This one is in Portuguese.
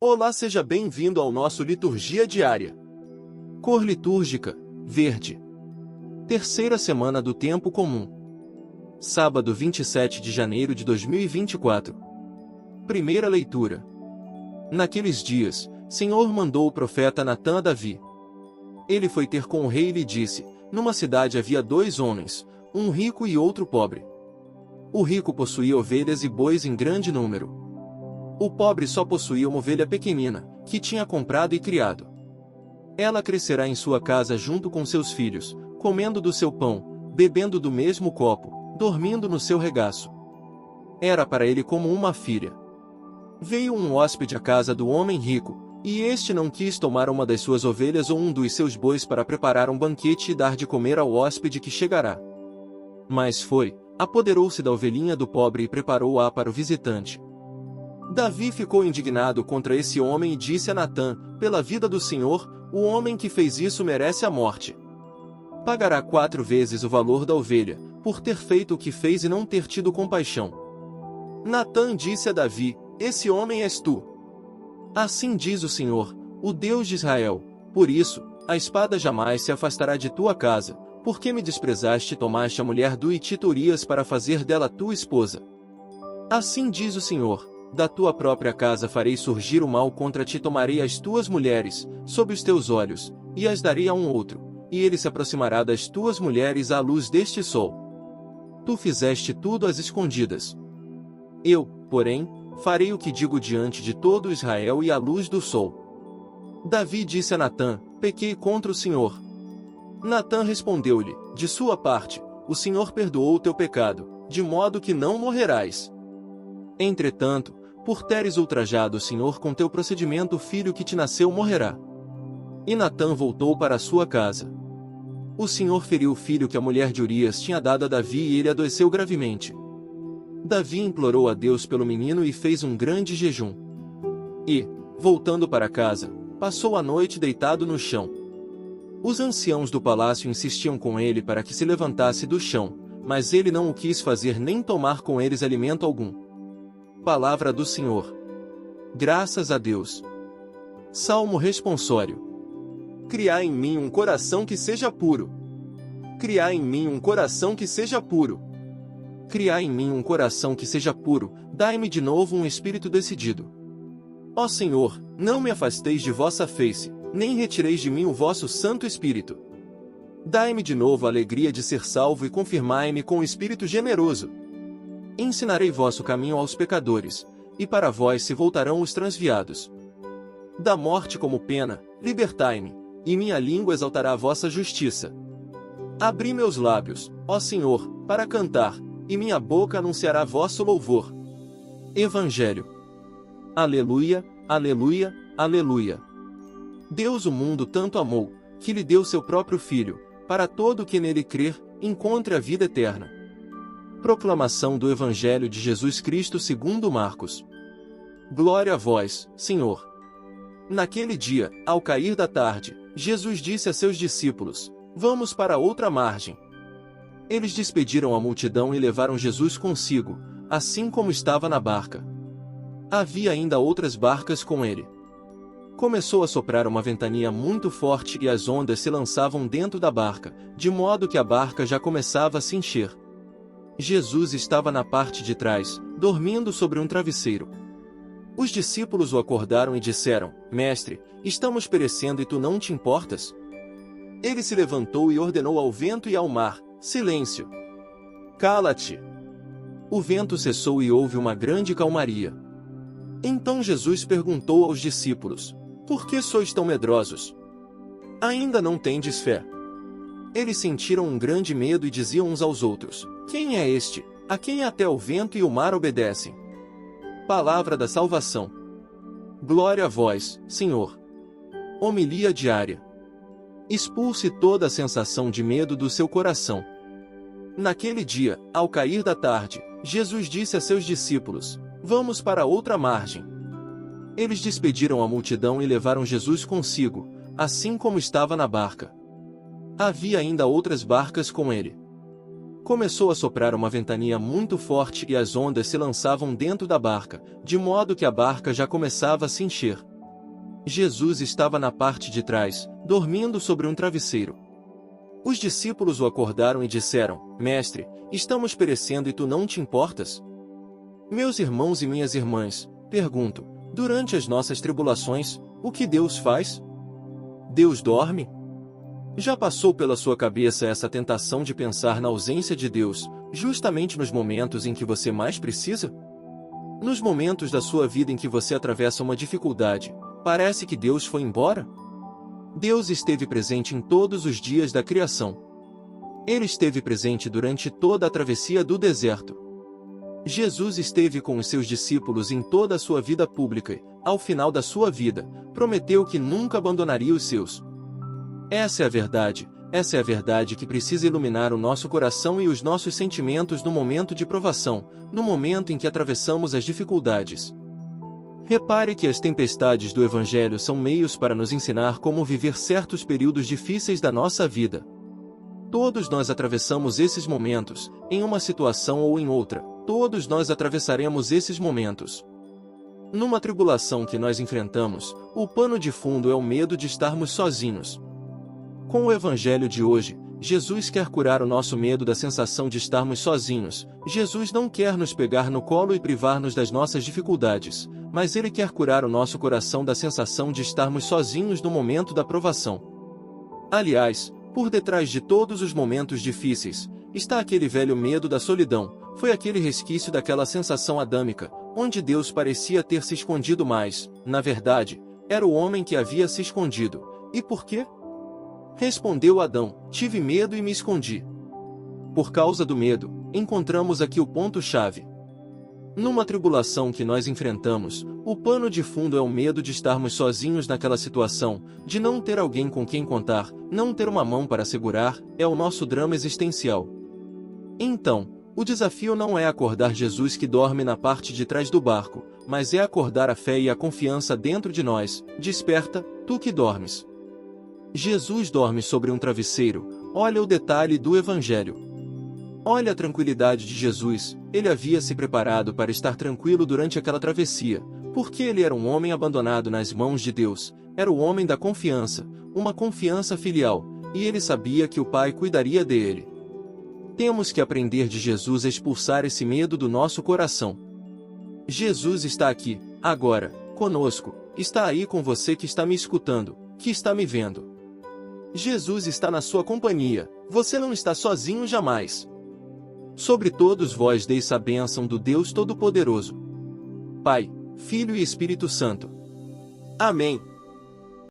Olá, seja bem-vindo ao nosso Liturgia Diária. Cor litúrgica, verde. Terceira semana do Tempo Comum. Sábado 27 de janeiro de 2024. Primeira leitura. Naqueles dias, Senhor mandou o profeta Natã a Davi. Ele foi ter com o rei e lhe disse: numa cidade havia dois homens, um rico e outro pobre. O rico possuía ovelhas e bois em grande número. O pobre só possuía uma ovelha pequenina, que tinha comprado e criado. Ela crescerá em sua casa junto com seus filhos, comendo do seu pão, bebendo do mesmo copo, dormindo no seu regaço. Era para ele como uma filha. Veio um hóspede à casa do homem rico, e este não quis tomar uma das suas ovelhas ou um dos seus bois para preparar um banquete e dar de comer ao hóspede que chegará. Mas foi, apoderou-se da ovelhinha do pobre e preparou-a para o visitante. Davi ficou indignado contra esse homem e disse a Natã: pela vida do Senhor, o homem que fez isso merece a morte. Pagará 4 vezes o valor da ovelha, por ter feito o que fez e não ter tido compaixão. Natã disse a Davi: esse homem és tu. Assim diz o Senhor, o Deus de Israel: por isso, a espada jamais se afastará de tua casa, porque me desprezaste e tomaste a mulher do Hitita Urias para fazer dela tua esposa. Assim diz o Senhor: da tua própria casa farei surgir o mal contra ti, tomarei as tuas mulheres, sob os teus olhos, e as darei a um outro, e ele se aproximará das tuas mulheres à luz deste sol. Tu fizeste tudo às escondidas. Eu, porém, farei o que digo diante de todo Israel e à luz do sol. Davi disse a Natã: pequei contra o Senhor. Natã respondeu-lhe: de sua parte, o Senhor perdoou o teu pecado, de modo que não morrerás. Entretanto, por teres ultrajado o Senhor com teu procedimento, o filho que te nasceu morrerá. E Natã voltou para a sua casa. O Senhor feriu o filho que a mulher de Urias tinha dado a Davi e ele adoeceu gravemente. Davi implorou a Deus pelo menino e fez um grande jejum. E, voltando para casa, passou a noite deitado no chão. Os anciãos do palácio insistiam com ele para que se levantasse do chão, mas ele não o quis fazer nem tomar com eles alimento algum. Palavra do Senhor. Graças a Deus. Salmo responsório. Criai em mim um coração que seja puro. Criai em mim um coração que seja puro. Criai em mim um coração que seja puro, dai-me de novo um espírito decidido. Ó Senhor, não me afasteis de vossa face, nem retireis de mim o vosso Santo Espírito. Dai-me de novo a alegria de ser salvo e confirmai-me com o espírito generoso. Ensinarei vosso caminho aos pecadores, e para vós se voltarão os transviados. Da morte como pena, libertai-me, e minha língua exaltará a vossa justiça. Abri meus lábios, ó Senhor, para cantar, e minha boca anunciará vosso louvor. Evangelho. Aleluia, aleluia, aleluia. Deus o mundo tanto amou, que lhe deu seu próprio Filho, para todo o que nele crer, encontre a vida eterna. Proclamação do Evangelho de Jesus Cristo segundo Marcos. Glória a vós, Senhor. Naquele dia, ao cair da tarde, Jesus disse a seus discípulos: vamos para outra margem. Eles despediram a multidão e levaram Jesus consigo, assim como estava na barca. Havia ainda outras barcas com ele. Começou a soprar uma ventania muito forte e as ondas se lançavam dentro da barca, de modo que a barca já começava a se encher. Jesus estava na parte de trás, dormindo sobre um travesseiro. Os discípulos o acordaram e disseram: Mestre, estamos perecendo e tu não te importas? Ele se levantou e ordenou ao vento e ao mar: silêncio! Cala-te! O vento cessou e houve uma grande calmaria. Então Jesus perguntou aos discípulos: por que sois tão medrosos? Ainda não tendes fé? Eles sentiram um grande medo e diziam uns aos outros: quem é este, a quem até o vento e o mar obedecem? Palavra da salvação. Glória a vós, Senhor. Homilia diária. Expulse toda a sensação de medo do seu coração. Naquele dia, ao cair da tarde, Jesus disse a seus discípulos: vamos para outra margem. Eles despediram a multidão e levaram Jesus consigo, assim como estava na barca. Havia ainda outras barcas com ele. Começou a soprar uma ventania muito forte e as ondas se lançavam dentro da barca, de modo que a barca já começava a se encher. Jesus estava na parte de trás, dormindo sobre um travesseiro. Os discípulos o acordaram e disseram: Mestre, estamos perecendo e tu não te importas? Meus irmãos e minhas irmãs, pergunto, durante as nossas tribulações, o que Deus faz? Deus dorme? Já passou pela sua cabeça essa tentação de pensar na ausência de Deus, justamente nos momentos em que você mais precisa? Nos momentos da sua vida em que você atravessa uma dificuldade, parece que Deus foi embora? Deus esteve presente em todos os dias da criação. Ele esteve presente durante toda a travessia do deserto. Jesus esteve com os seus discípulos em toda a sua vida pública e, ao final da sua vida, prometeu que nunca abandonaria os seus. Essa é a verdade que precisa iluminar o nosso coração e os nossos sentimentos no momento de provação, no momento em que atravessamos as dificuldades. Repare que as tempestades do Evangelho são meios para nos ensinar como viver certos períodos difíceis da nossa vida. Todos nós atravessamos esses momentos, em uma situação ou em outra, todos nós atravessaremos esses momentos. Numa tribulação que nós enfrentamos, o pano de fundo é o medo de estarmos sozinhos. Com o Evangelho de hoje, Jesus quer curar o nosso medo da sensação de estarmos sozinhos. Jesus não quer nos pegar no colo e privar-nos das nossas dificuldades, mas Ele quer curar o nosso coração da sensação de estarmos sozinhos no momento da provação. Aliás, por detrás de todos os momentos difíceis, está aquele velho medo da solidão. Foi aquele resquício daquela sensação adâmica, onde Deus parecia ter se escondido mais. Na verdade, era o homem que havia se escondido. E por quê? Respondeu Adão: tive medo e me escondi. Por causa do medo, encontramos aqui o ponto-chave. Numa tribulação que nós enfrentamos, o pano de fundo é o medo de estarmos sozinhos naquela situação, de não ter alguém com quem contar, não ter uma mão para segurar, é o nosso drama existencial. Então, o desafio não é acordar Jesus que dorme na parte de trás do barco, mas é acordar a fé e a confiança dentro de nós. Desperta, tu que dormes. Jesus dorme sobre um travesseiro. Olha o detalhe do Evangelho. Olha a tranquilidade de Jesus. Ele havia se preparado para estar tranquilo durante aquela travessia, porque ele era um homem abandonado nas mãos de Deus. Era o homem da confiança, uma confiança filial, e ele sabia que o Pai cuidaria dele. Temos que aprender de Jesus a expulsar esse medo do nosso coração. Jesus está aqui, agora, conosco, está aí com você que está me escutando, que está me vendo. Jesus está na sua companhia, você não está sozinho jamais. Sobre todos vós deis a bênção do Deus Todo-Poderoso, Pai, Filho e Espírito Santo. Amém.